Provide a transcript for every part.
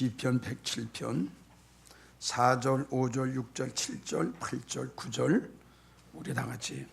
시편 107편 4절, 5절, 6절, 7절, 8절, 9절 우리 다 같이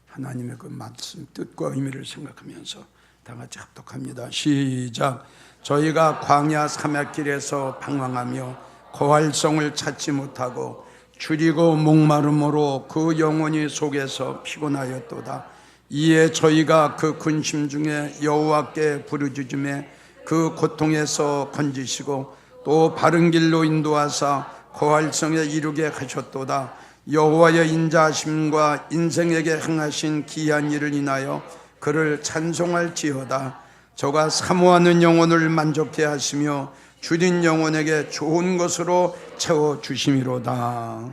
하나님의 그 말씀 뜻과 의미를 생각하면서 다 같이 합독합니다. 시작. 저희가 광야 사막길에서 방황하며 거활성을 찾지 못하고 줄이고 목마름으로 그 영혼이 속에서 피곤하였도다. 이에 저희가 그 근심 중에 여호와께 부르짖음에 그 고통에서 건지시고 또 바른 길로 인도하사 거활성에 이르게 하셨도다. 여호와의 인자하심과 인생에게 행하신 기이한 일을 인하여 그를 찬송할지어다. 저가 사모하는 영혼을 만족해 하시며 줄인 영혼에게 좋은 것으로 채워주심이로다.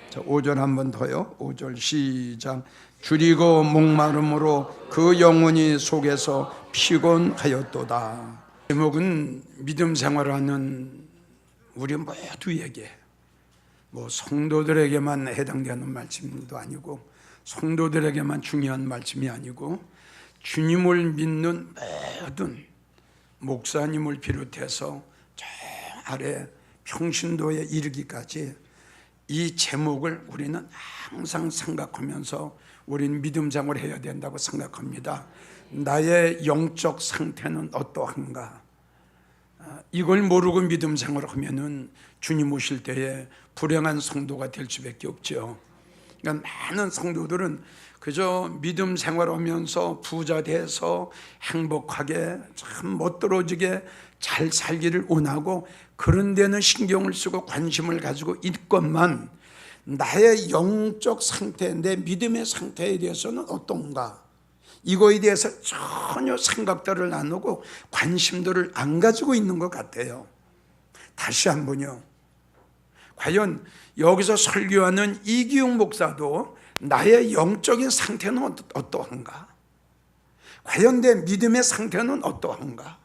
자, 5절 한 번 더요. 5절 시작. 줄이고 목마름으로 그 영혼이 속에서 피곤하였도다. 제목은 믿음 생활하는 우리 모두에게, 성도들에게만 해당되는 말씀도 아니고 성도들에게만 중요한 말씀이 아니고 주님을 믿는 모든 목사님을 비롯해서 저 아래 평신도에 이르기까지 이 제목을 우리는 항상 생각하면서 우리는 믿음 생활을 해야 된다고 생각합니다. 나의 영적 상태는 어떠한가? 이걸 모르고 믿음 생활을 하면은 주님 오실 때에 불행한 성도가 될 수밖에 없죠. 그러니까 많은 성도들은 그저 믿음 생활하면서 부자 돼서 행복하게 참 멋들어지게 잘 살기를 원하고 그런 데는 신경을 쓰고 관심을 가지고 있건만 나의 영적 상태, 내 믿음의 상태에 대해서는 어떤가? 이거에 대해서 전혀 생각들을 안 하고 관심들을 안 가지고 있는 것 같아요. 다시 한번요. 과연 여기서 설교하는 이기용 목사도 나의 영적인 상태는 어떠한가? 과연 내 믿음의 상태는 어떠한가?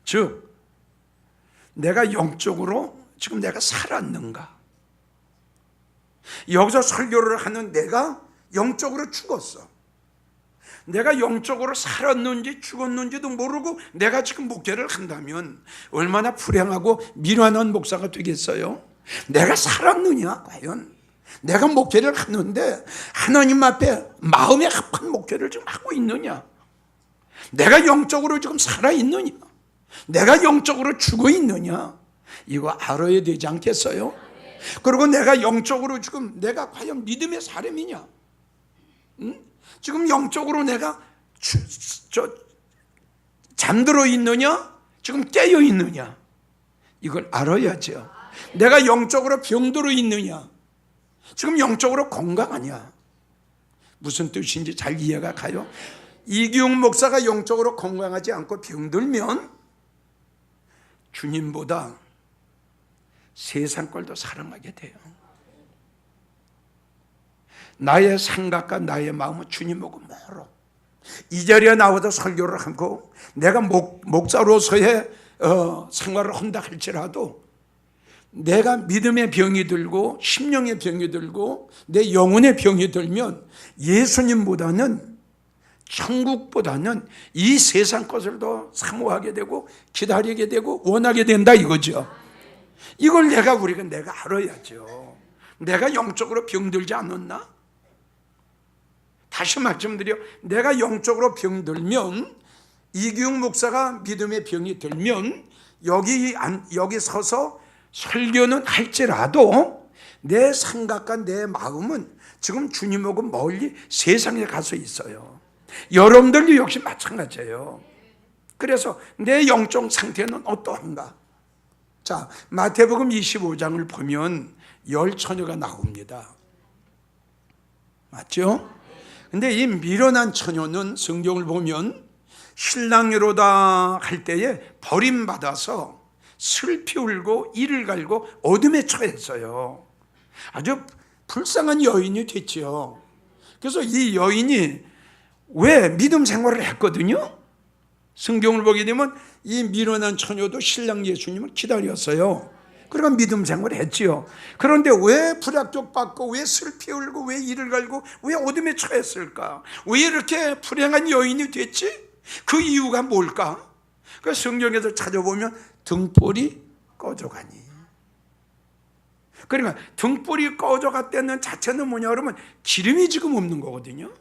즉, 내가 영적으로 지금 내가 살았는가? 여기서 설교를 하는 내가 영적으로 죽었어. 내가 영적으로 살았는지 죽었는지도 모르고 내가 지금 목회를 한다면 얼마나 불행하고 미련한 목사가 되겠어요? 내가 살았느냐 과연? 내가 목회를 하는데 하나님 앞에 마음에 합한 목회를 지금 하고 있느냐? 내가 영적으로 지금 살아있느냐? 내가 영적으로 죽어 있느냐? 이거 알아야 되지 않겠어요? 그리고 내가 영적으로 지금 내가 과연 믿음의 사람이냐? 응? 지금 영적으로 내가 잠들어 있느냐? 지금 깨어 있느냐? 이걸 알아야죠. 내가 영적으로 병들어 있느냐? 지금 영적으로 건강하냐? 무슨 뜻인지 잘 이해가 가요? 이기용 목사가 영적으로 건강하지 않고 병들면 주님보다 세상 걸도 사랑하게 돼요. 나의 생각과 나의 마음은 주님하고 멀어. 이 자리에 나와서 설교를 하고 내가 목사로서의 생활을 한다 할지라도 내가 믿음의 병이 들고 심령의 병이 들고 내 영혼의 병이 들면 예수님보다는 천국보다는 이 세상 것을 더 사모하게 되고 기다리게 되고 원하게 된다 이거죠. 이걸 내가 알아야죠. 내가 영적으로 병들지 않았나? 다시 말씀드려, 내가 영적으로 병들면 이기용 목사가 믿음의 병이 들면 여기 서서 설교는 할지라도 내 생각과 내 마음은 지금 주님하고 멀리 세상에 가서 있어요. 여러분들도 역시 마찬가지예요. 그래서 내 영적 상태는 어떠한가? 자, 마태복음 25장을 보면 10처녀가 나옵니다. 맞죠? 근데 이 미련한 처녀는 성경을 보면 신랑이로다 할 때에 버림받아서 슬피 울고 이를 갈고 어둠에 처했어요. 아주 불쌍한 여인이 됐죠. 그래서 이 여인이 왜 믿음 생활을 했거든요? 성경을 보게 되면 이 미련한 처녀도 신랑 예수님을 기다렸어요. 그러니까 믿음 생활을 했지요. 그런데 왜 불합격받고 왜 슬피 울고 왜 이를 갈고 왜 어둠에 처했을까? 왜 이렇게 불행한 여인이 됐지? 그 이유가 뭘까? 그 성경에서 찾아보면 등불이 꺼져가니. 그러니까 등불이 꺼져갔다는 자체는 뭐냐 그러면 기름이 지금 없는 거거든요.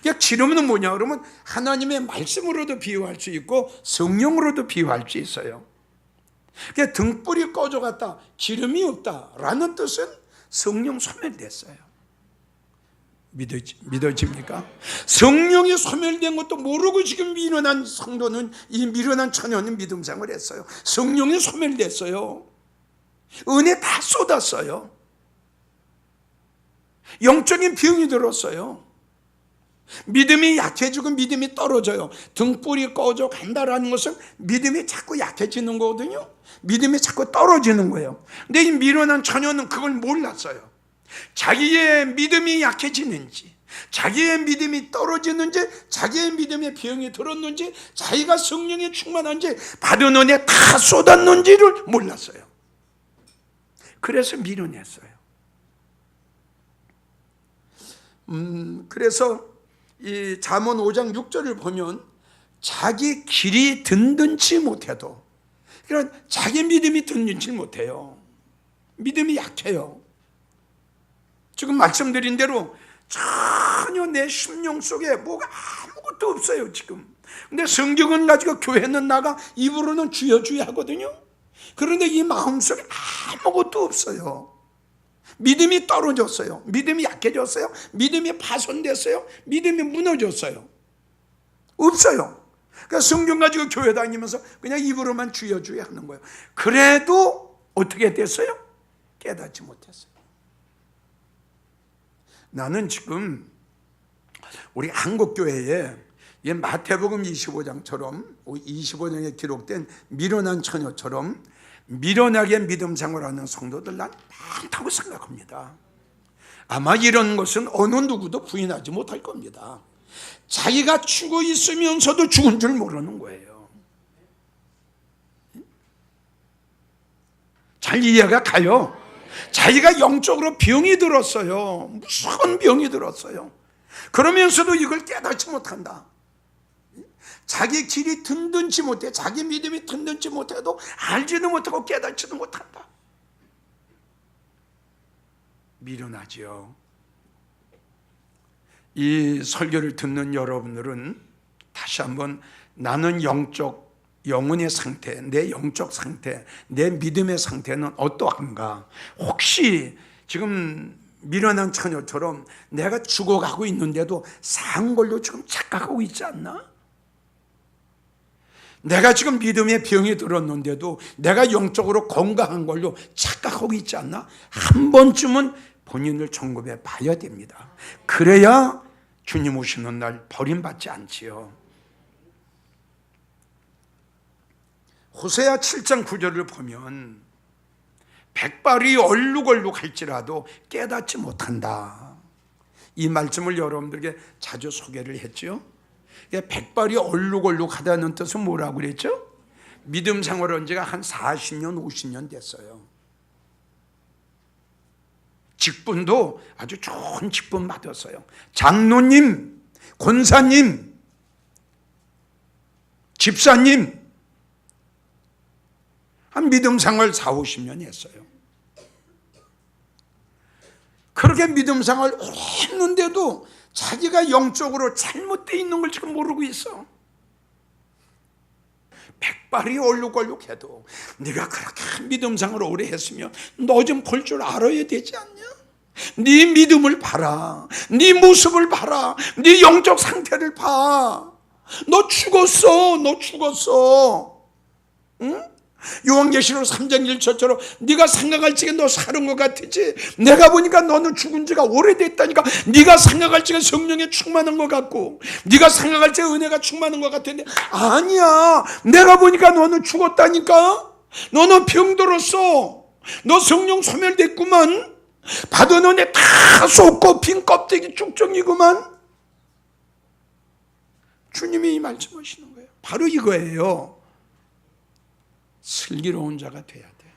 그러니까 기름은 뭐냐 그러면 하나님의 말씀으로도 비유할 수 있고 성령으로도 비유할 수 있어요. 그러니까 등불이 꺼져갔다, 기름이 없다라는 뜻은 성령 소멸됐어요. 믿어집니까? 성령이 소멸된 것도 모르고 지금 미련한 성도는, 이 미련한 처녀는 믿음 생활을 했어요. 성령이 소멸됐어요. 은혜 다 쏟았어요. 영적인 병이 들었어요. 믿음이 약해지고 믿음이 떨어져요. 등불이 꺼져 간다라는 것은 믿음이 자꾸 약해지는 거거든요. 믿음이 자꾸 떨어지는 거예요. 근데 이 미련한 처녀는 그걸 몰랐어요. 자기의 믿음이 약해지는지, 자기의 믿음이 떨어지는지, 자기의 믿음에 병이 들었는지, 자기가 성령에 충만한지, 받은 은혜 다 쏟았는지를 몰랐어요. 그래서 미련했어요. 그래서 이 잠언 5장 6절을 보면 자기 길이 든든치 못해도, 그러니까 자기 믿음이 든든치 못해요. 믿음이 약해요. 지금 말씀드린 대로 전혀 내 심령 속에 뭐가 아무것도 없어요 지금. 근데 성경은 가지고 교회는 나가 입으로는 주여 주여 하거든요. 그런데 이 마음속에 아무것도 없어요. 믿음이 떨어졌어요. 믿음이 약해졌어요. 믿음이 파손됐어요. 믿음이 무너졌어요. 없어요. 그러니까 성경 가지고 교회 다니면서 그냥 입으로만 주여 주여 하는 거예요. 그래도 어떻게 됐어요? 깨닫지 못했어요. 나는 지금 우리 한국교회에 마태복음 25장처럼 25장에 기록된 미련한 처녀처럼 미련하게 믿음 생활하는 성도들 난 많다고 생각합니다. 아마 이런 것은 어느 누구도 부인하지 못할 겁니다. 자기가 죽어 있으면서도 죽은 줄 모르는 거예요. 잘 이해가 가요? 자기가 영적으로 병이 들었어요. 무서운 병이 들었어요. 그러면서도 이걸 깨닫지 못한다. 자기 길이 든든치 못해, 자기 믿음이 든든치 못해도 알지도 못하고 깨닫지도 못한다. 미련하지요. 이 설교를 듣는 여러분들은 다시 한번 나는 영혼의 상태, 내 영적 상태, 내 믿음의 상태는 어떠한가? 혹시 지금 미련한 처녀처럼 내가 죽어가고 있는데도 산 걸로 지금 착각하고 있지 않나? 내가 지금 믿음의 병이 들었는데도 내가 영적으로 건강한 걸로 착각하고 있지 않나? 한 번쯤은 본인을 점검해 봐야 됩니다. 그래야 주님 오시는 날 버림받지 않지요. 호세아 7장 9절을 보면 백발이 얼룩얼룩할지라도 깨닫지 못한다. 이 말씀을 여러분들에게 자주 소개를 했죠. 백발이 얼룩얼룩하다는 뜻은 뭐라고 그랬죠? 믿음 생활한 지가 한 40년 50년 됐어요. 직분도 아주 좋은 직분 받았어요. 장로님, 권사님, 집사님, 한 믿음 생활 4, 50년 했어요. 그렇게 믿음 생활 오래 했는데도 자기가 영적으로 잘못되어 있는 걸 지금 모르고 있어. 백발이 얼룩얼룩해도 네가 그렇게 믿음 생활을 오래 했으면 너 좀 볼 줄 알아야 되지 않냐? 네 믿음을 봐라. 네 모습을 봐라. 네 영적 상태를 봐. 너 죽었어. 너 죽었어. 응? 요한계시록 3장 1절처럼 네가 생각할 적에 너 사는 것 같지? 내가 보니까 너는 죽은 지가 오래됐다니까. 네가 생각할 적에 성령에 충만한 것 같고 네가 생각할 적에 은혜가 충만한 것 같은데 아니야. 내가 보니까 너는 죽었다니까. 너는 병들었어. 너 성령 소멸됐구만. 받은 은혜 다 쏟고 빈 껍데기 쭉쭉이구만. 주님이 이 말씀하시는 거예요. 바로 이거예요. 슬기로운 자가 돼야 돼.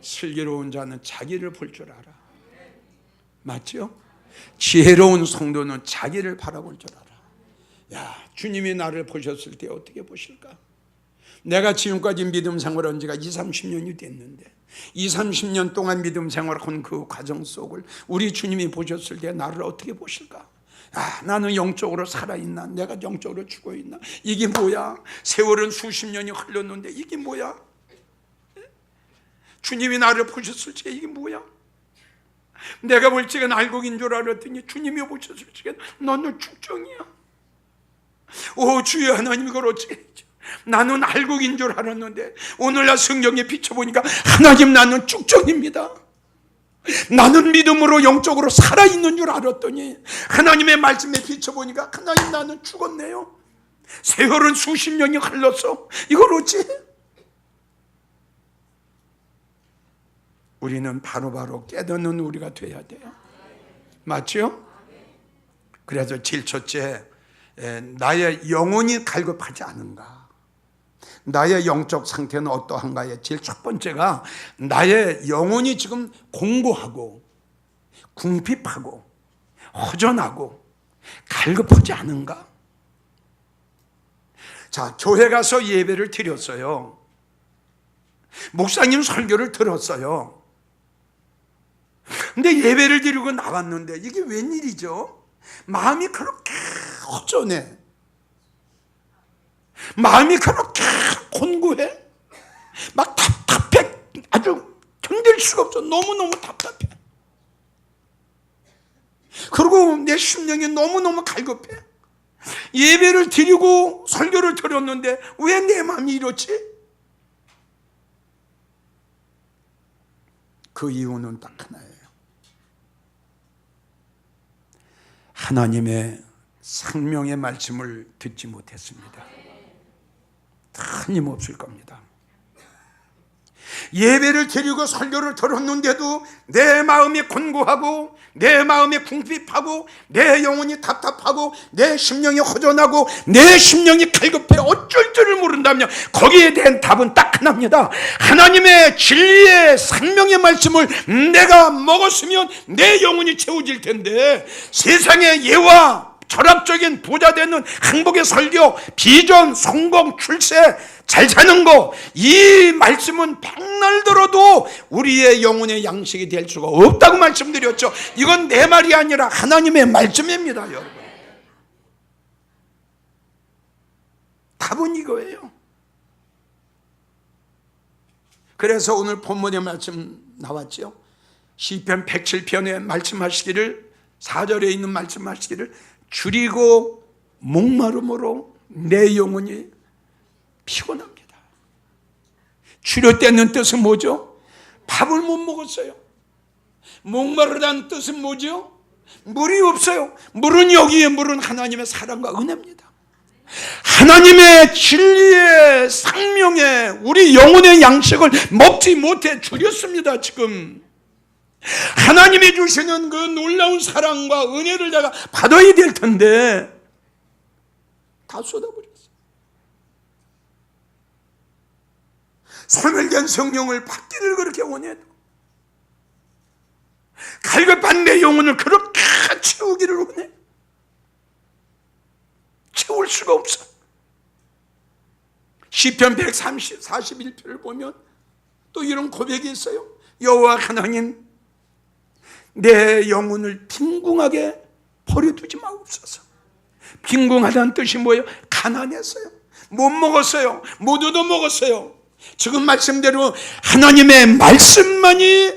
슬기로운 자는 자기를 볼 줄 알아. 맞죠? 지혜로운 성도는 자기를 바라볼 줄 알아. 야, 주님이 나를 보셨을 때 어떻게 보실까? 내가 지금까지 믿음 생활한 지가 20, 30년이 됐는데 20, 30년 동안 믿음 생활한 그 과정 속을 우리 주님이 보셨을 때 나를 어떻게 보실까? 아, 나는 영적으로 살아있나? 내가 영적으로 죽어있나? 이게 뭐야? 세월은 수십 년이 흘렀는데 이게 뭐야? 주님이 나를 보셨을 때 이게 뭐야? 내가 볼 적엔 알곡인 줄 알았더니 주님이 보셨을 적엔 너는 축정이야. 오 주여 하나님, 이걸 어찌 했죠? 나는 알곡인 줄 알았는데 오늘날 성경에 비춰보니까 하나님, 나는 축정입니다. 나는 믿음으로 영적으로 살아있는 줄 알았더니 하나님의 말씀에 비춰보니까 하나님, 나는 죽었네요. 세월은 수십 년이 흘렀어. 이걸 어찌 해? 우리는 바로바로 깨닫는 우리가 돼야 돼요. 맞죠? 그래서 제일 첫째, 나의 영혼이 갈급하지 않은가? 나의 영적 상태는 어떠한가에 제일 첫 번째가 나의 영혼이 지금 공고하고 궁핍하고 허전하고 갈급하지 않은가? 자, 교회 가서 예배를 드렸어요. 목사님 설교를 들었어요. 근데 예배를 드리고 나왔는데 이게 웬일이죠? 마음이 그렇게 허전해. 마음이 그렇게 곤고해. 막 답답해. 아주 견딜 수가 없어. 너무너무 답답해. 그리고 내 심령이 너무너무 갈급해. 예배를 드리고 설교를 들었는데 왜 내 마음이 이렇지? 그 이유는 딱 하나예요. 하나님의 생명의 말씀을 듣지 못했습니다. 틀림없을 겁니다. 예배를 드리고 설교를 들었는데도 내 마음이 곤고하고 내 마음이 궁핍하고 내 영혼이 답답하고 내 심령이 허전하고 내 심령이 갈급해 어쩔 줄을 모른다면 거기에 대한 답은 딱 하나입니다. 하나님의 진리의 생명의 말씀을 내가 먹었으면 내 영혼이 채워질 텐데 세상의 예와 철학적인 부자 되는 행복의 설교, 비전, 성공, 출세, 잘 사는 거, 이 말씀은 백날 들어도 우리의 영혼의 양식이 될 수가 없다고 말씀드렸죠. 이건 내 말이 아니라 하나님의 말씀입니다, 여러분. 답은 이거예요. 그래서 오늘 본문의 말씀 나왔죠. 시편 107편에 말씀하시기를, 4절에 있는 말씀하시기를, 줄이고 목마름으로 내 영혼이 피곤합니다. 줄였다는 뜻은 뭐죠? 밥을 못 먹었어요. 목마르다는 뜻은 뭐죠? 물이 없어요. 물은 여기에 물은 하나님의 사랑과 은혜입니다. 하나님의 진리의 생명의 우리 영혼의 양식을 먹지 못해 줄였습니다. 지금 하나님이 주시는 그 놀라운 사랑과 은혜를 내가 받아야 될 텐데 다 쏟아버렸어요. 소멸된 성령을 받기를 그렇게 원해도 갈급한 내 영혼을 그렇게 채우기를 원해. 채울 수가 없어. 시편 141편을 보면 또 이런 고백이 있어요. 여호와 하나님, 내 영혼을 빈궁하게 버려두지 마옵소서. 빈궁하다는 뜻이 뭐예요? 가난했어요. 못 먹었어요. 못 얻어먹었어요. 지금 말씀대로 하나님의 말씀만이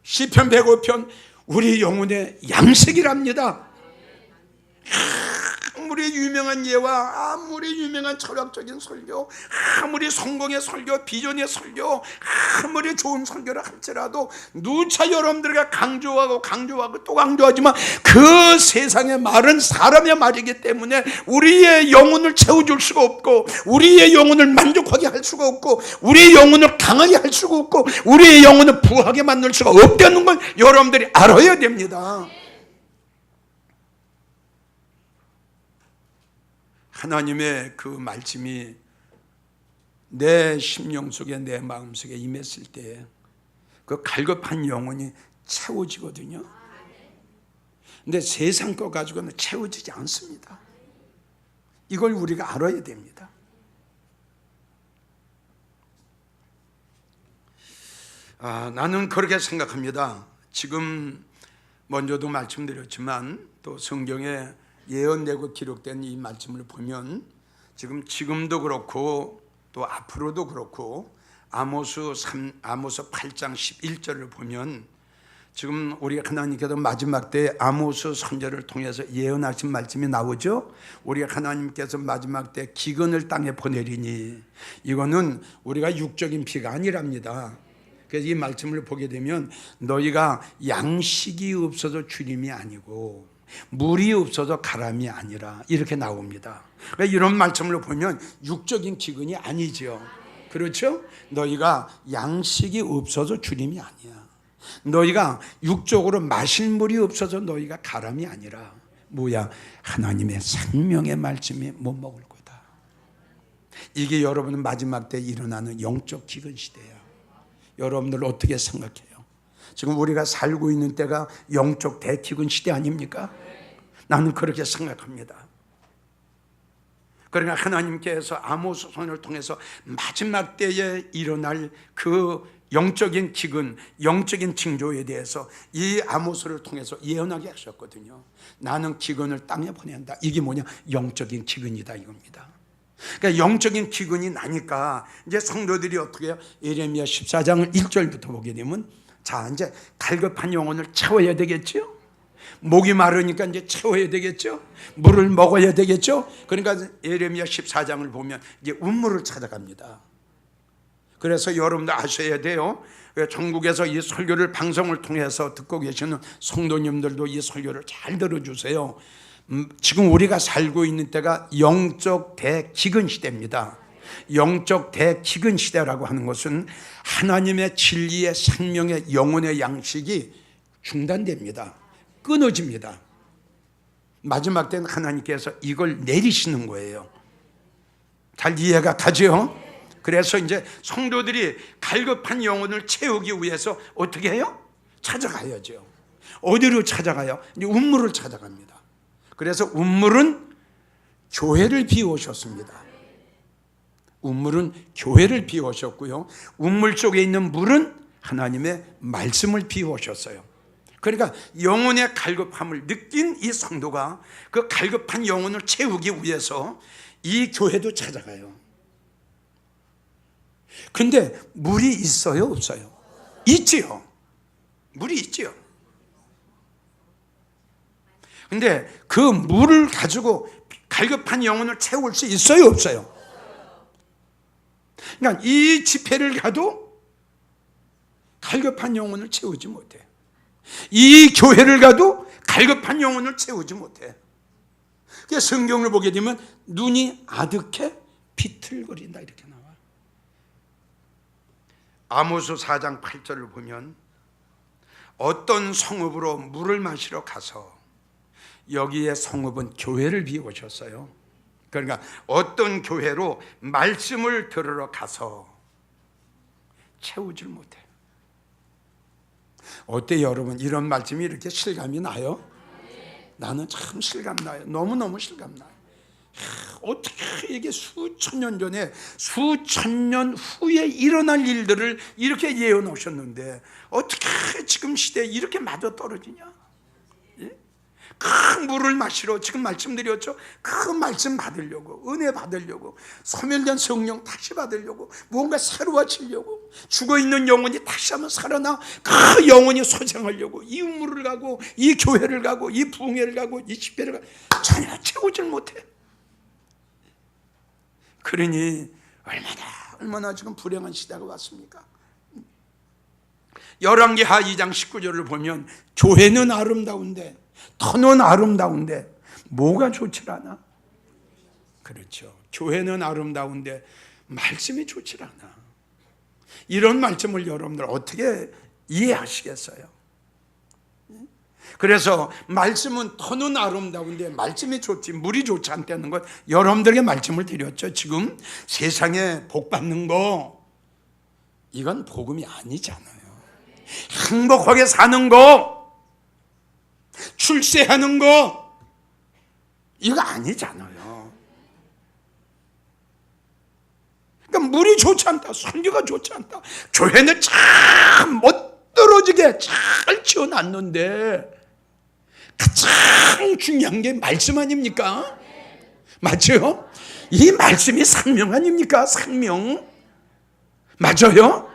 시편 105편 우리 영혼의 양식이랍니다. 아무리 유명한 예와 아무리 유명한 철학적인 설교, 아무리 성공의 설교, 비전의 설교, 아무리 좋은 설교를 할지라도 누차 여러분들에게 강조하고 또 강조하지만 그 세상의 말은 사람의 말이기 때문에 우리의 영혼을 채워줄 수가 없고 우리의 영혼을 만족하게 할 수가 없고 우리의 영혼을 강하게 할 수가 없고 우리의 영혼을 부하게 만들 수가 없다는 걸 여러분들이 알아야 됩니다. 하나님의 그 말씀이 내 심령 속에 내 마음 속에 임했을 때 그 갈급한 영혼이 채워지거든요. 근데 세상 거 가지고는 채워지지 않습니다. 이걸 우리가 알아야 됩니다. 나는 그렇게 생각합니다. 지금 먼저도 말씀드렸지만 또 성경에 예언되고 기록된 이 말씀을 보면 지금도 그렇고 또 앞으로도 그렇고 아모스 8장 11절을 보면 지금 우리 하나님께서 마지막 때 아모스 선지자를 통해서 예언하신 말씀이 나오죠. 우리 하나님께서 마지막 때 기근을 땅에 보내리니, 이거는 우리가 육적인 비가 아니랍니다. 그래서 이 말씀을 보게 되면 너희가 양식이 없어서 주림이 아니고 물이 없어서 가람이 아니라 이렇게 나옵니다. 그러니까 이런 말씀을 보면 육적인 기근이 아니죠. 그렇죠? 너희가 양식이 없어서 주림이 아니야. 너희가 육적으로 마실 물이 없어서 너희가 가람이 아니라 뭐야? 하나님의 생명의 말씀이 못 먹을 거다. 이게 여러분 마지막 때 일어나는 영적 기근 시대야. 여러분들 어떻게 생각해요? 지금 우리가 살고 있는 때가 영적 대기근 시대 아닙니까? 나는 그렇게 생각합니다. 그러니까 하나님께서 아모스 선을 통해서 마지막 때에 일어날 그 영적인 기근, 영적인 징조에 대해서 이 아모스를 통해서 예언하게 하셨거든요. 나는 기근을 땅에 보낸다. 이게 뭐냐? 영적인 기근이다 이겁니다. 그러니까 영적인 기근이 나니까 이제 성도들이 어떻게 해요? 예레미야 14장 1절부터 보게 되면 자, 이제 갈급한 영혼을 채워야 되겠죠? 목이 마르니까 이제 채워야 되겠죠? 물을 먹어야 되겠죠? 그러니까 예레미야 14장을 보면 이제 운물을 찾아갑니다. 그래서 여러분들 아셔야 돼요. 전국에서 이 설교를 방송을 통해서 듣고 계시는 성도님들도 이 설교를 잘 들어주세요. 지금 우리가 살고 있는 때가 영적 대기근 시대입니다. 영적 대기근 시대라고 하는 것은 하나님의 진리의 생명의 영혼의 양식이 중단됩니다. 끊어집니다. 마지막 때는 하나님께서 이걸 내리시는 거예요. 잘 이해가 가죠? 그래서 이제 성도들이 갈급한 영혼을 채우기 위해서 어떻게 해요? 찾아가야죠. 어디로 찾아가요? 이제 운물을 찾아갑니다. 그래서 운물은 교회를 비워오셨습니다. 운물은 교회를 비워오셨고요. 운물 속에 있는 물은 하나님의 말씀을 비워오셨어요. 그러니까 영혼의 갈급함을 느낀 이 성도가 그 갈급한 영혼을 채우기 위해서 이 교회도 찾아가요. 근데 물이 있어요, 없어요? 있지요. 물이 있지요. 근데 그 물을 가지고 갈급한 영혼을 채울 수 있어요, 없어요? 그러니까 이 집회를 가도 갈급한 영혼을 채우지 못해. 이 교회를 가도 갈급한 영혼을 채우지 못해. 그래서 성경을 보게 되면 눈이 아득해 비틀거린다 이렇게 나와. 아모스 4장 8절을 보면 어떤 성읍으로 물을 마시러 가서, 여기에 성읍은 교회를 비우셨어요. 그러니까 어떤 교회로 말씀을 들으러 가서 채우질 못해. 어때요 여러분? 이런 말씀이 이렇게 실감이 나요? 나는 참 실감나요. 너무너무 실감나요. 어떻게 이게 수천 년 전에 수천 년 후에 일어날 일들을 이렇게 예언하셨는데 어떻게 지금 시대에 이렇게 맞아떨어지냐? 큰 물을 마시러, 지금 말씀드렸죠? 그 말씀 받으려고, 은혜 받으려고, 소멸된 성령 다시 받으려고, 뭔가 새로워지려고, 죽어있는 영혼이 다시 한번 살아나 그 영혼이 소생하려고 이 물을 가고 이 교회를 가고 이 부흥회를 가고 이 집회를 가고 전혀 채우질 못해. 그러니 얼마나 지금 불행한 시대가 왔습니까? 열왕기하 2장 19절을 보면 교회는 아름다운데 터는 아름다운데 뭐가 좋질 않아? 그렇죠. 교회는 아름다운데 말씀이 좋질 않아. 이런 말씀을 여러분들 어떻게 이해하시겠어요? 그래서 말씀은 터는 아름다운데 말씀이 좋지 물이 좋지 않다는 것 여러분들에게 말씀을 드렸죠. 지금 세상에 복 받는 거 이건 복음이 아니잖아요. 행복하게 사는 거, 출세하는 거 이거 아니잖아요. 그러니까 물이 좋지 않다, 설교가 좋지 않다. 교회는 참 멋들어지게 잘 지어놨는데 가장 중요한 게 말씀 아닙니까? 맞죠? 이 말씀이 생명 아닙니까? 생명. 맞아요?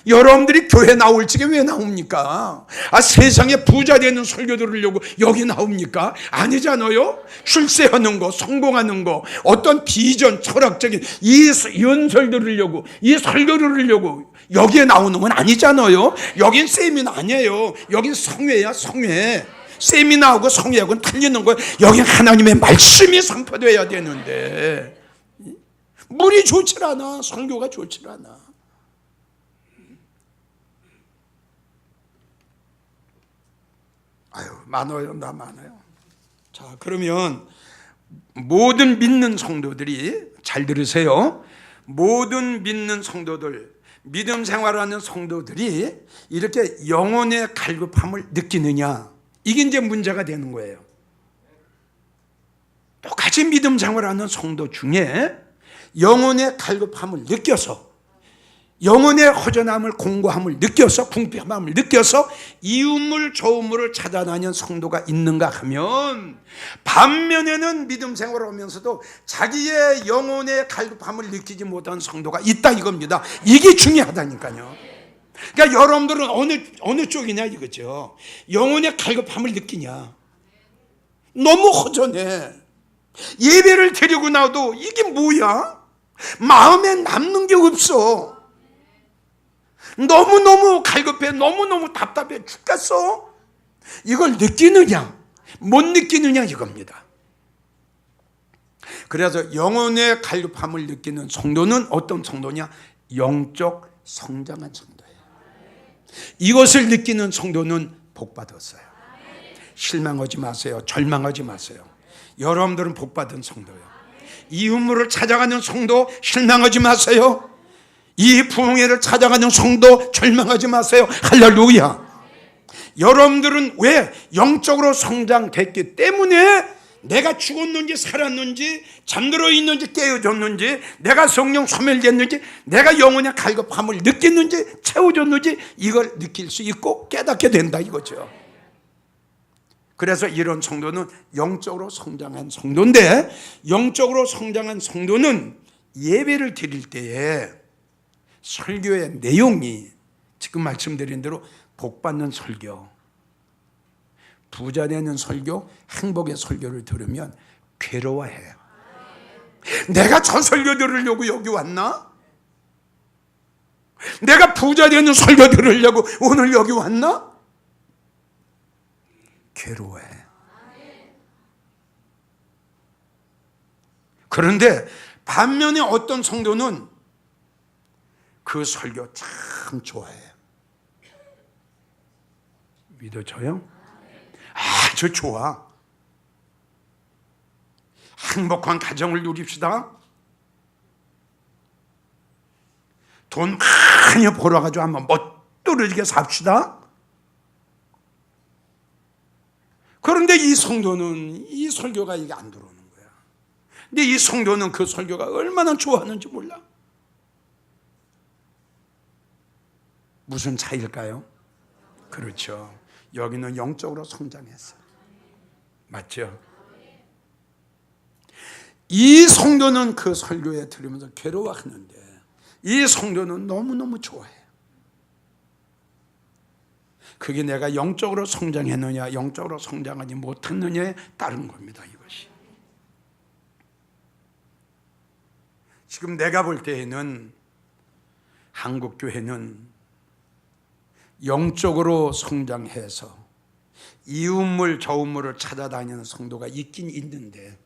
여러분들이 교회 나올 적에 왜 나옵니까? 세상에 부자 되는 설교 들으려고 여기 나옵니까? 아니잖아요. 출세하는 거, 성공하는 거, 어떤 비전, 철학적인 이 연설 들으려고, 이 설교 들으려고 여기에 나오는 건 아니잖아요. 여긴 세미나 아니에요. 여긴 성회야, 성회. 세미나하고 성회하고는 틀리는 거예요. 여긴 하나님의 말씀이 선포되어야 되는데 물이 좋질 않아. 설교가 좋질 않아. 아유, 많아요. 나 많아요. 자, 그러면 모든 믿는 성도들이 잘 들으세요. 모든 믿는 성도들, 믿음 생활하는 성도들이 이렇게 영혼의 갈급함을 느끼느냐, 이게 이제 문제가 되는 거예요. 똑같이 믿음 생활하는 성도 중에 영혼의 갈급함을 느껴서, 영혼의 허전함을, 공고함을 느껴서, 궁핍함을 느껴서 이웃물 저웃물을 찾아다니는 성도가 있는가 하면, 반면에는 믿음 생활을 하면서도 자기의 영혼의 갈급함을 느끼지 못한 성도가 있다 이겁니다. 이게 중요하다니까요. 그러니까 여러분들은 어느 쪽이냐 이거죠. 영혼의 갈급함을 느끼냐. 너무 허전해. 예배를 드리고 나도 이게 뭐야? 마음에 남는 게 없어. 너무너무 갈급해, 너무너무 답답해 죽겠어. 이걸 느끼느냐 못 느끼느냐 이겁니다. 그래서 영혼의 갈급함을 느끼는 성도는 어떤 성도냐? 영적 성장한 성도예요. 이것을 느끼는 성도는 복받았어요. 실망하지 마세요. 절망하지 마세요. 여러분들은 복받은 성도예요. 이웃물을 찾아가는 성도 실망하지 마세요. 이 부흥회를 찾아가는 성도 절망하지 마세요. 할렐루야. 여러분들은 왜? 영적으로 성장됐기 때문에 내가 죽었는지 살았는지, 잠들어 있는지 깨어졌는지, 내가 성령 소멸됐는지, 내가 영혼의 갈급함을 느꼈는지, 채워졌는지 이걸 느낄 수 있고 깨닫게 된다 이거죠. 그래서 이런 성도는 영적으로 성장한 성도인데, 영적으로 성장한 성도는 예배를 드릴 때에 설교의 내용이 지금 말씀드린 대로 복받는 설교, 부자 되는 설교, 행복의 설교를 들으면 괴로워해요. 내가 저 설교 들으려고 여기 왔나? 내가 부자 되는 설교 들으려고 오늘 여기 왔나? 괴로워해. 그런데 반면에 어떤 성도는 그 설교 참 좋아해요. 믿어져요? 아주 좋아. 행복한 가정을 누립시다. 돈 많이 벌어가지고 한번 멋들어지게 삽시다. 그런데 이 성도는 이 설교가 이게 안 들어오는 거야. 근데 이 성도는 그 설교가 얼마나 좋아하는지 몰라. 무슨 차이일까요? 그렇죠. 여기는 영적으로 성장했어. 맞죠? 이 성도는 그 설교에 들으면서 괴로워하는데 이 성도는 너무너무 좋아해. 그게 내가 영적으로 성장했느냐, 영적으로 성장하지 못했느냐에 따른 겁니다. 이것이. 지금 내가 볼 때에는 한국 교회는 영적으로 성장해서 이웃물 저웃물을 찾아다니는 성도가 있긴 있는데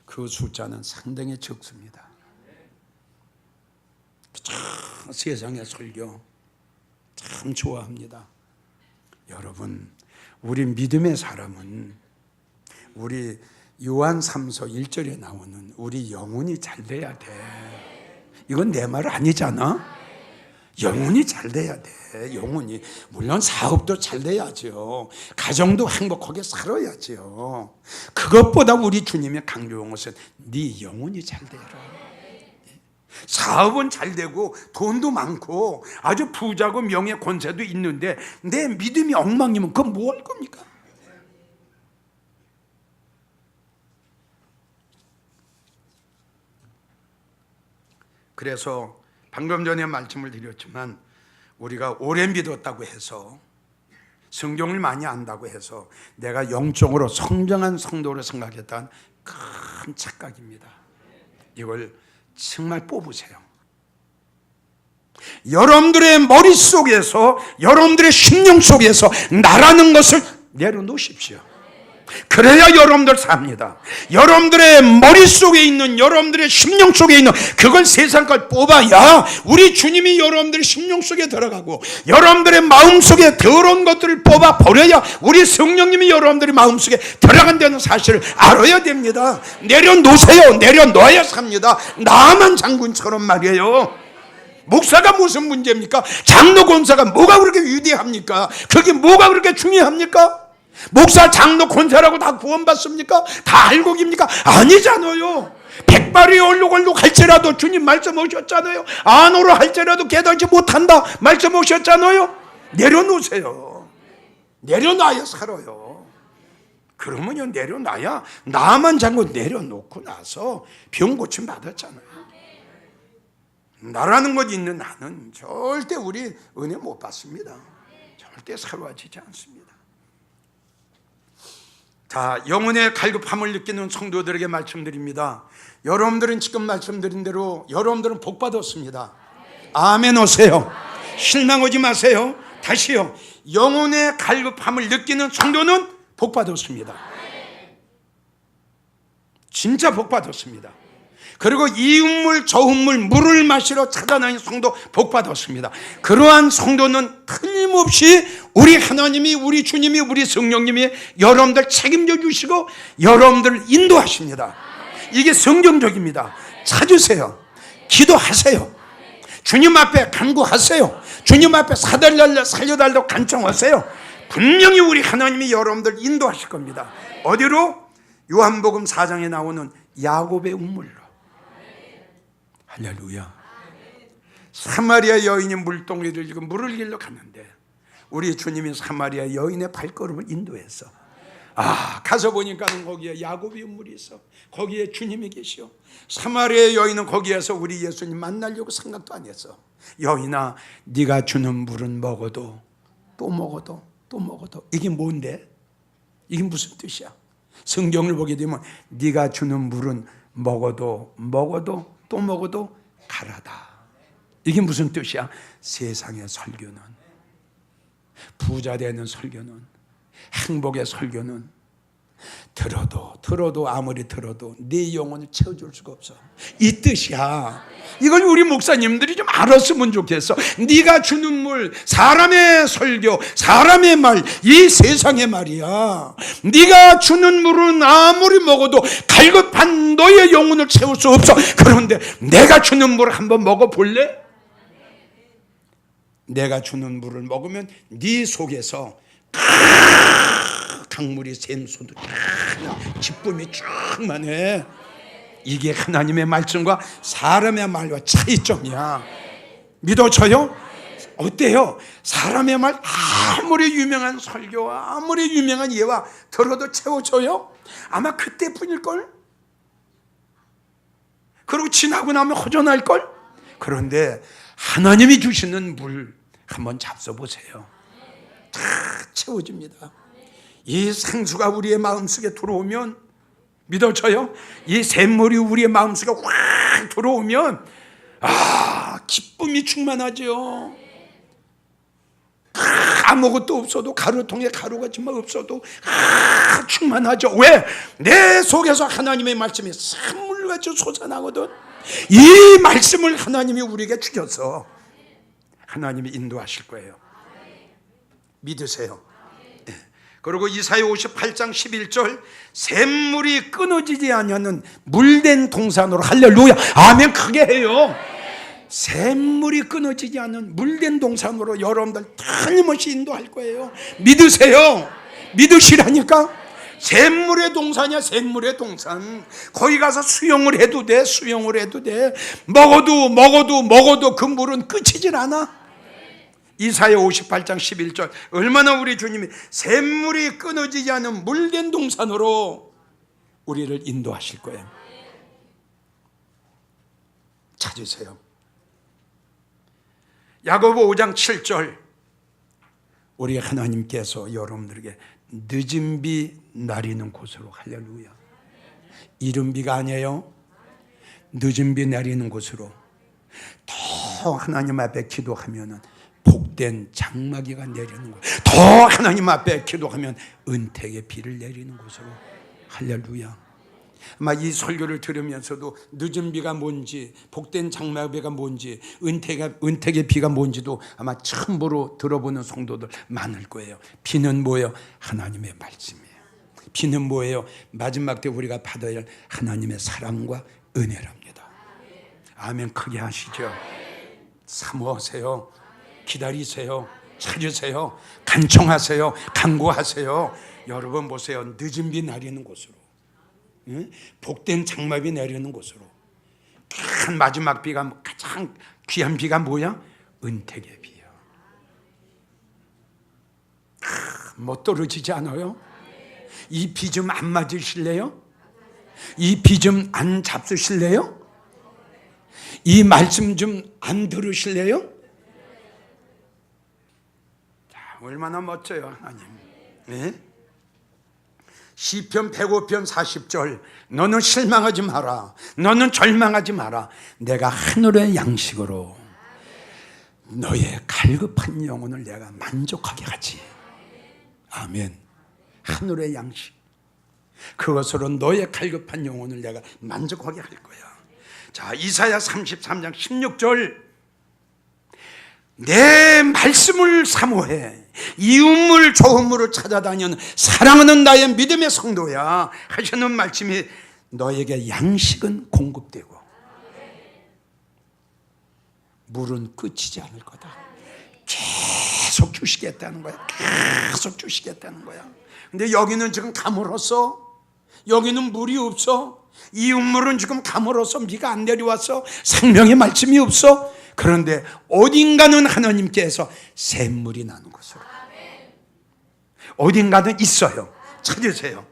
그 숫자는 상당히 적습니다. 세상의 설교 참 좋아합니다. 여러분, 우리 믿음의 사람은 우리 요한 3서 1절에 나오는 우리 영혼이 잘 돼야 돼. 이건 내 말 아니잖아. 영혼이 잘 돼야 돼. 영혼이. 물론 사업도 잘 돼야죠. 가정도 행복하게 살아야죠. 그것보다 우리 주님의 강조한 것은 네 영혼이 잘 되라. 사업은 잘 되고 돈도 많고 아주 부자고 명예 권세도 있는데 내 믿음이 엉망이면 그건 뭐 할 겁니까? 그래서 방금 전에 말씀을 드렸지만 우리가 오래 믿었다고 해서 성경을 많이 안다고 해서 내가 영적으로 성장한 성도로 생각했던 큰 착각입니다. 이걸 정말 뽑으세요. 여러분들의 머릿속에서 여러분들의 심령 속에서 나라는 것을 내려놓으십시오. 그래야 여러분들 삽니다. 여러분들의 머릿속에 있는 여러분들의 심령 속에 있는 그걸 세상 걸 뽑아야 우리 주님이 여러분들의 심령 속에 들어가고 여러분들의 마음속에 더러운 것들을 뽑아 버려야 우리 성령님이 여러분들의 마음속에 들어간다는 사실을 알아야 됩니다. 내려놓으세요. 내려놓아야 삽니다. 나만 장군처럼 말이에요. 목사가 무슨 문제입니까? 장로 권사가 뭐가 그렇게 위대합니까? 그게 뭐가 그렇게 중요합니까? 목사, 장로, 권사라고 다 구원받습니까? 다 알곡입니까? 아니잖아요. 백발이 얼룩얼룩 할지라도 주님 말씀 오셨잖아요. 안 오라 할지라도 깨닫지 못한다 말씀 오셨잖아요. 내려놓으세요. 내려놔야 살아요. 그러면요 내려놔야 나만 장고 내려놓고 나서 병 고침 받았잖아요. 나라는 것 있는 나는 절대 우리 은혜 못 받습니다. 절대 사로워지지 않습니다. 자, 영혼의 갈급함을 느끼는 성도들에게 말씀드립니다. 여러분들은 지금 말씀드린 대로 여러분들은 복 받았습니다. 아멘 오세요. 실망 오지 마세요. 다시요. 영혼의 갈급함을 느끼는 성도는 복 받았습니다. 진짜 복 받았습니다. 그리고 이 음물 저 음물 물을 마시러 찾아다니는 성도 복 받았습니다. 그러한 성도는 틀림없이 우리 하나님이 우리 주님이 우리 성령님이 여러분들 책임져 주시고 여러분들을 인도하십니다. 이게 성경적입니다. 찾으세요. 기도하세요. 주님 앞에 간구하세요. 주님 앞에 살려달라고 간청하세요. 분명히 우리 하나님이 여러분들 인도하실 겁니다. 어디로? 요한복음 4장에 나오는 야곱의 운물로. 할렐루야. 사마리아 여인이 물동이를 지금 물을 길러 갔는데 우리 주님이 사마리아 여인의 발걸음을 인도해서 가서 보니까는 거기에 야곱의 운물이 있어. 거기에 주님이 계시오. 사마리아 여인은 거기에서 우리 예수님 만나려고 생각도 안 했어. 여인아, 네가 주는 물은 먹어도 또 먹어도 또 먹어도. 이게 뭔데? 이게 무슨 뜻이야? 성경을 보게 되면 네가 주는 물은 먹어도 먹어도 또 먹어도 가라다. 이게 무슨 뜻이야? 세상의 설교는, 부자 되는 설교는, 행복의 설교는 들어도 아무리 들어도 네 영혼을 채워줄 수가 없어. 이 뜻이야. 이걸 우리 목사님들이 좀 알았으면 좋겠어. 네가 주는 물, 사람의 설교, 사람의 말, 이 세상의 말이야. 네가 주는 물은 아무리 먹어도 갈급한 너의 영혼을 채울 수 없어. 그런데 내가 주는 물을 한번 먹어볼래? 내가 주는 물을 먹으면 네 속에서 강물이 샘솟도 기쁨이 충만해. 이게 하나님의 말씀과 사람의 말과 차이점이야. 믿어져요? 어때요? 사람의 말 아무리 유명한 설교와 아무리 유명한 예와 들어도 채워져요? 아마 그때뿐일걸? 그리고 지나고 나면 허전할걸? 그런데 하나님이 주시는 물 한번 잡숴보세요. 다 채워집니다. 이 생수가 우리의 마음속에 들어오면, 믿어져요? 이 샘물이 우리의 마음속에 확 들어오면 기쁨이 충만하죠. 아무것도 없어도 가루통에 가루가 정말 없어도 충만하죠. 왜? 내 속에서 하나님의 말씀이 산물같이 솟아나거든. 이 말씀을 하나님이 우리에게 주셔서 하나님이 인도하실 거예요. 믿으세요. 그리고 이사야 58장 11절 샘물이 끊어지지 않는 물된 동산으로. 할렐루야. 아멘. 크게 해요. 샘물이 끊어지지 않는 물된 동산으로 여러분들 틀림없이 인도할 거예요. 믿으세요. 믿으시라니까. 샘물의 동산이야, 샘물의 동산. 거기 가서 수영을 해도 돼, 수영을 해도 돼. 먹어도 그 물은 끝이질 않아. 이사야 58장 11절. 얼마나 우리 주님이 샘물이 끊어지지 않은 물된 동산으로 우리를 인도하실 거예요. 찾으세요. 야고보 5장 7절. 우리 하나님께서 여러분들에게 늦은 비 내리는 곳으로, 할렐루야, 이른 비가 아니에요. 늦은 비 내리는 곳으로 더 하나님 앞에 기도하면 복된 장마기가 내리는 곳, 더 하나님 앞에 기도하면 은택의 비를 내리는 곳으로, 할렐루야. 아마 이 설교를 들으면서도 늦은 비가 뭔지, 복된 장마비가 뭔지, 은택의 비가 뭔지도 아마 처음으로 들어보는 성도들 많을 거예요. 비는 뭐예요? 하나님의 말씀이에요. 비는 뭐예요? 마지막 때 우리가 받아야 할 하나님의 사랑과 은혜랍니다. 아멘. 크게 하시죠. 사모하세요. 기다리세요. 찾으세요. 간청하세요. 간구하세요. 여러분 보세요. 늦은 비 내리는 곳으로, 복된 장마비 내리는 곳으로. 큰 마지막 비가, 가장 귀한 비가 뭐야? 은택의 비야. 못 떨어지지 않아요? 이 비 좀 안 맞으실래요? 이 비 좀 안 잡수실래요? 이 말씀 좀 안 들으실래요? 자, 얼마나 멋져요, 하나님. 네? 시편 105편 40절. 너는 실망하지 마라. 너는 절망하지 마라. 내가 하늘의 양식으로 너의 갈급한 영혼을 내가 만족하게 하지. 아멘. 하늘의 양식, 그것으로 너의 갈급한 영혼을 내가 만족하게 할 거야. 자, 이사야 33장 16절. 내 말씀을 사모해 이웃물 좋음으로 찾아다니는 사랑하는 나의 믿음의 성도야 하시는 말씀이, 너에게 양식은 공급되고 물은 끝이지 않을 거다. 계속 주시겠다는 거야. 계속 주시겠다는 거야. 근데 여기는 지금 가물었어. 여기는 물이 없어. 이웃물은 지금 가물어서 비가 안 내려왔어. 생명의 말씀이 없어. 그런데 어딘가는 하나님께서 샘물이 나는 곳으로, 어딘가는 있어요. 찾으세요.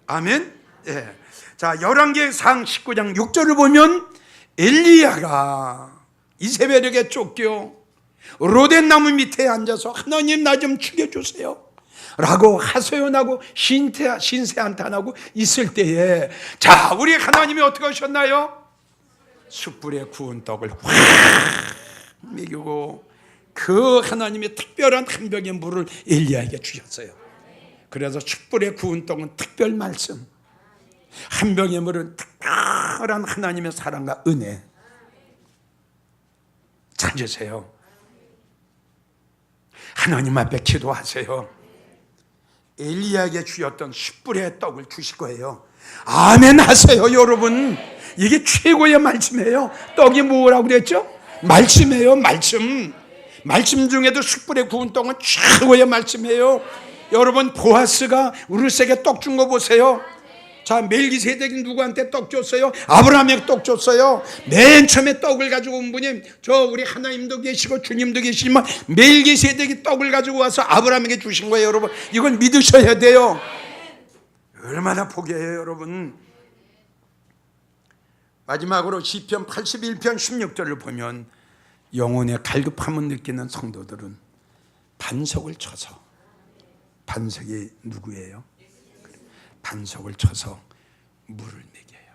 아멘. 예. 자, 열왕기상 19장 6절을 보면 엘리야가 이세벨에게 쫓겨 로덴 나무 밑에 앉아서 하나님 나 좀 죽여주세요 라고 하소연하고 신세한탄하고 있을 때에, 자, 우리 하나님이 어떻게 하셨나요? 숯불에 구운 떡을 확 먹이고 그 하나님의 특별한 한 병의 물을 엘리야에게 주셨어요. 그래서 숯불에 구운 떡은 특별 말씀, 한 병의 물은 특별한 하나님의 사랑과 은혜. 찾으세요. 하나님 앞에 기도하세요. 엘리야에게 주셨던 숯불의 떡을 주실 거예요. 아멘 하세요, 여러분. 이게 최고의 말씀이에요. 떡이 뭐라고 그랬죠? 말씀이에요, 말씀. 말씀 중에도 숯불에 구운 떡은 최고의 말씀이에요. 여러분, 보아스가 우르스에게 떡 준 거 보세요. 자, 멜기세덱이 누구한테 떡 줬어요? 아브라함에게 떡 줬어요. 맨 처음에 떡을 가지고 온 분이, 저 우리 하나님도 계시고 주님도 계시지만 멜기세덱이 떡을 가지고 와서 아브라함에게 주신 거예요. 여러분, 이걸 믿으셔야 돼요. 얼마나 복이에요, 여러분. 마지막으로 시편 81편 16절을 보면 영혼의 갈급함을 느끼는 성도들은 반석을 쳐서, 반석이 누구예요? 반석을 쳐서 물을 먹여요.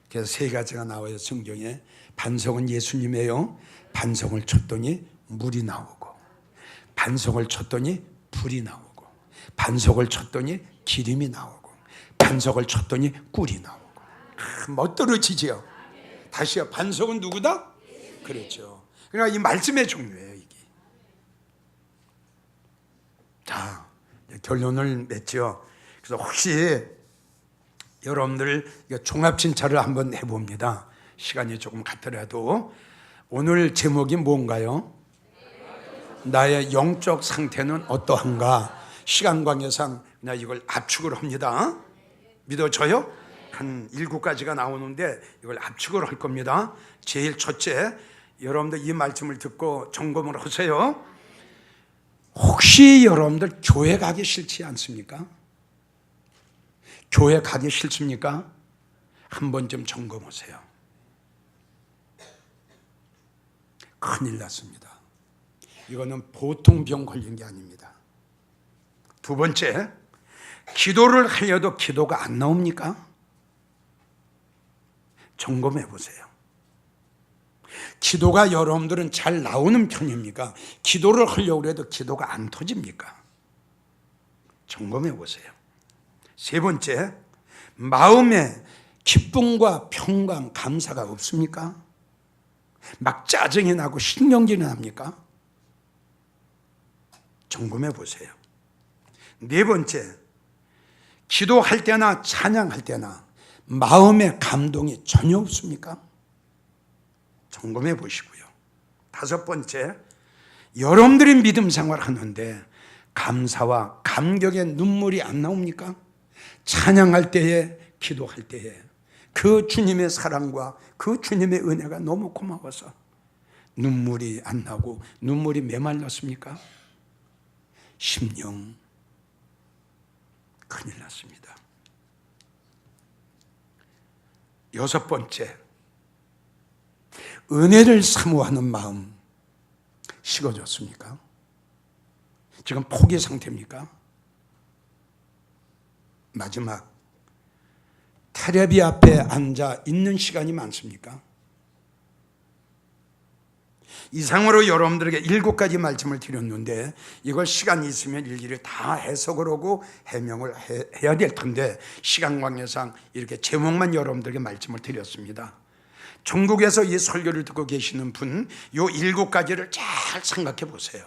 그래서 세 가지가 나와요, 성경에. 반석은 예수님이에요. 반석을 쳤더니 물이 나오고, 반석을 쳤더니 불이 나오고, 반석을 쳤더니 기름이 나오고, 반석을 쳤더니 꿀이 나오고. 멋들어지지요. 다시요. 반석은 누구다? 그렇죠. 그러니까 이 말씀의 종류예요, 이게. 자, 결론을 맺죠. 그래서 혹시 여러분들 종합진찰을 한번 해봅니다. 시간이 조금 갔더라도. 오늘 제목이 뭔가요? 나의 영적 상태는 어떠한가? 시간 관계상 나 이걸 압축을 합니다. 믿어져요? 한 7가지가 나오는데 이걸 압축을 할 겁니다. 제일 첫째, 여러분들 이 말씀을 듣고 점검을 하세요. 혹시 여러분들 교회 가기 싫지 않습니까? 교회 가기 싫습니까? 한 번쯤 점검하세요. 큰일 났습니다. 이거는 보통 병 걸린 게 아닙니다. 두 번째, 기도를 하려도 기도가 안 나옵니까? 점검해 보세요. 기도가 여러분들은 잘 나오는 편입니까? 기도를 하려고 해도 기도가 안 터집니까? 점검해 보세요. 세 번째, 마음에 기쁨과 평강, 감사가 없습니까? 막 짜증이 나고 신경질이 납니까? 점검해 보세요. 네 번째, 기도할 때나 찬양할 때나 마음의 감동이 전혀 없습니까? 점검해 보시고요. 다섯 번째, 여러분들이 믿음 생활하는데 감사와 감격의 눈물이 안 나옵니까? 찬양할 때에, 기도할 때에 그 주님의 사랑과 그 주님의 은혜가 너무 고마워서 눈물이 안 나고 눈물이 메말랐습니까? 심령 큰일 났습니다. 여섯 번째, 은혜를 사모하는 마음 식어졌습니까? 지금 포기 상태입니까? 마지막, 테레비 앞에 앉아 있는 시간이 많습니까? 이상으로 여러분들에게 7가지 말씀을 드렸는데 이걸 시간이 있으면 일일이 다 해석을 하고 해명을 해야 될 텐데 시간 관계상 이렇게 제목만 여러분들에게 말씀을 드렸습니다. 전국에서 이 설교를 듣고 계시는 분, 이 7가지를 잘 생각해 보세요.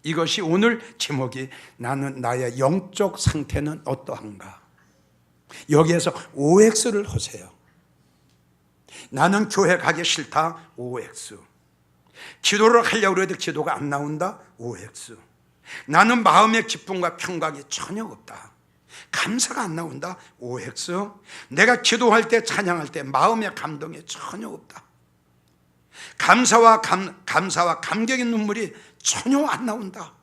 이것이 오늘 제목이 나는 나의 영적 상태는 어떠한가? 여기에서 OX를 하세요. 나는 교회 가기 싫다, OX. 기도를 하려고 해도 기도가 안 나온다, OX. 나는 마음의 기쁨과 평강이 전혀 없다, 감사가 안 나온다, OX. 내가 기도할 때 찬양할 때 마음의 감동이 전혀 없다, 감사와 감격의 눈물이 전혀 안 나온다.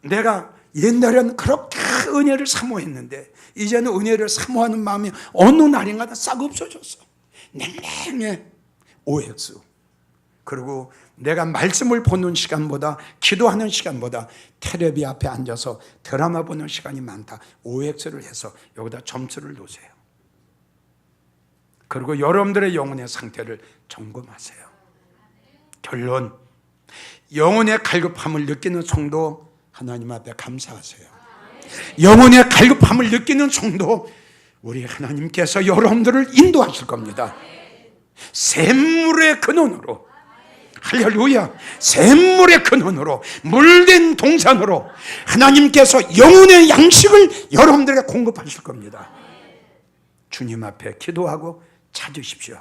내가 옛날에는 그렇게 은혜를 사모했는데 이제는 은혜를 사모하는 마음이 어느 날인가 싹 없어졌어. 냉랭해, OX. 그리고 내가 말씀을 보는 시간보다 기도하는 시간보다 텔레비 앞에 앉아서 드라마 보는 시간이 많다, OX를 해서 여기다 점수를 놓으세요. 그리고 여러분들의 영혼의 상태를 점검하세요. 결론, 영혼의 갈급함을 느끼는 성도 하나님 앞에 감사하세요. 영혼의 갈급함을 느끼는 성도, 우리 하나님께서 여러분들을 인도하실 겁니다. 샘물의 근원으로, 할렐루야, 샘물의 근원으로, 물된 동산으로 하나님께서 영혼의 양식을 여러분들에게 공급하실 겁니다. 주님 앞에 기도하고 찾으십시오.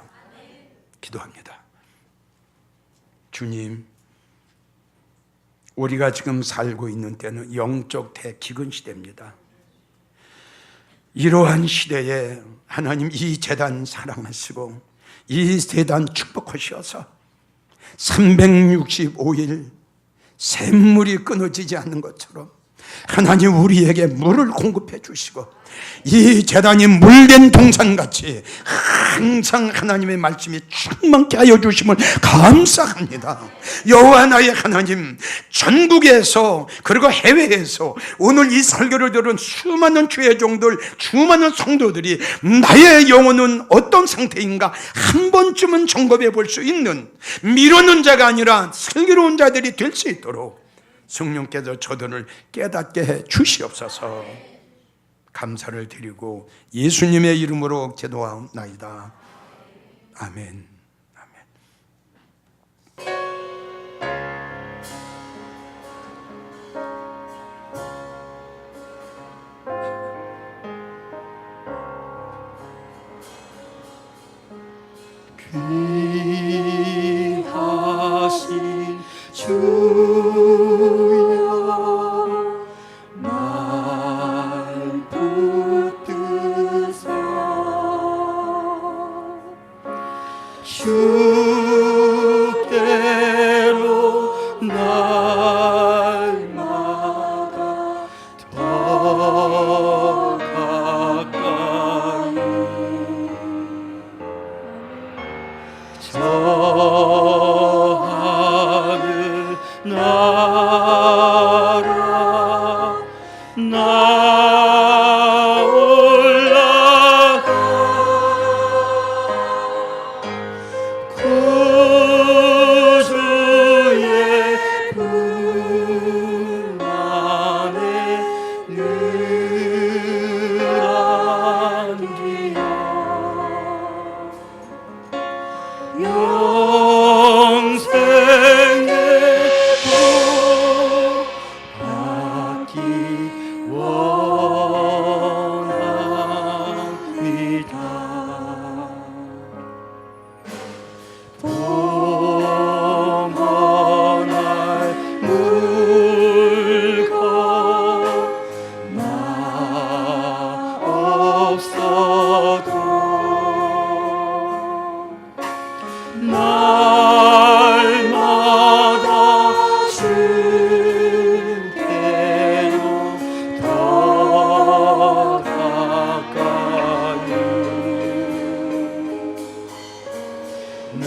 기도합니다. 주님, 우리가 지금 살고 있는 때는 영적 대기근 시대입니다. 이러한 시대에 하나님 이 재단 사랑하시고 이 재단 축복하셔서 365일 샘물이 끊어지지 않는 것처럼 하나님 우리에게 물을 공급해 주시고 이 재단이 물된 동산같이 항상 하나님의 말씀이 충만케 하여 주심을 감사합니다. 여호와 나의 하나님, 전국에서 그리고 해외에서 오늘 이 설교를 들은 수많은 주의 종들, 수많은 성도들이 나의 영혼은 어떤 상태인가 한 번쯤은 점검해 볼 수 있는 미루는 자가 아니라 슬기로운 자들이 될 수 있도록 성령께서 저들을 깨닫게 해 주시옵소서. 감사를 드리고 예수님의 이름으로 기도하옵나이다. 아멘. 귀하신 주여 나 올라가 구주의 품 안에 늘 안기어 영생의 복 받기 원합니다. 봉헌할 물건 나 없어도 날마다 주께로 더 가까이 내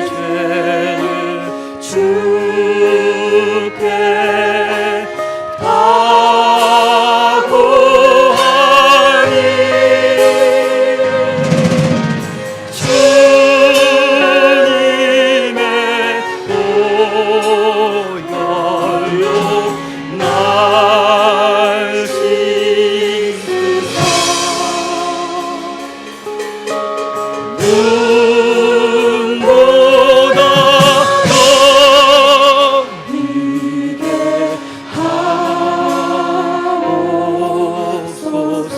죄를 주께 다 고하니 주님의 보혈로 날 씻으사 눈보다 더 비게 하옵소서.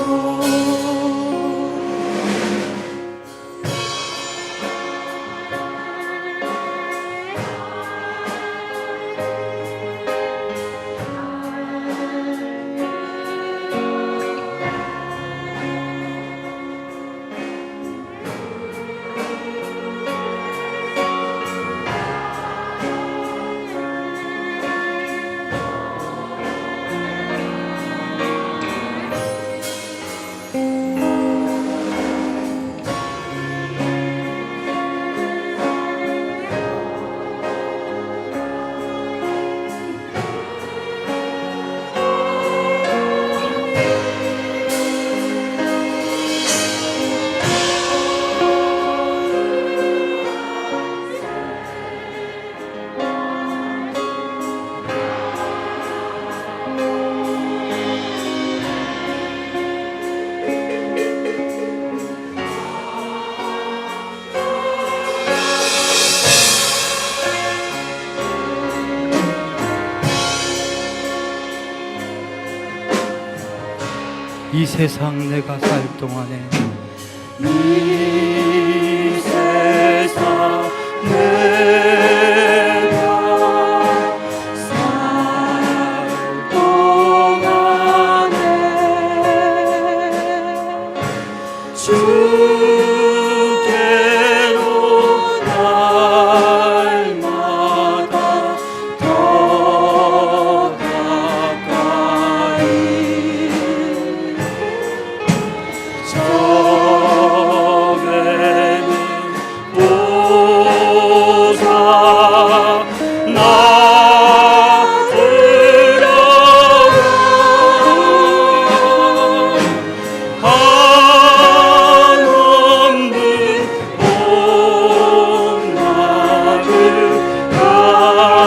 이 세상 내가 살 동안에 이 세상 내가 살 동안에 주께로 날마다 더 가까이 적에는 보사 나 들어가 한없는 봄날을 가도록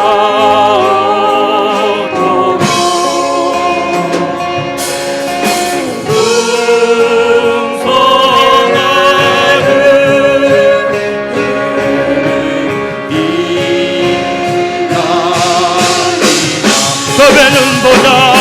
법에는 보자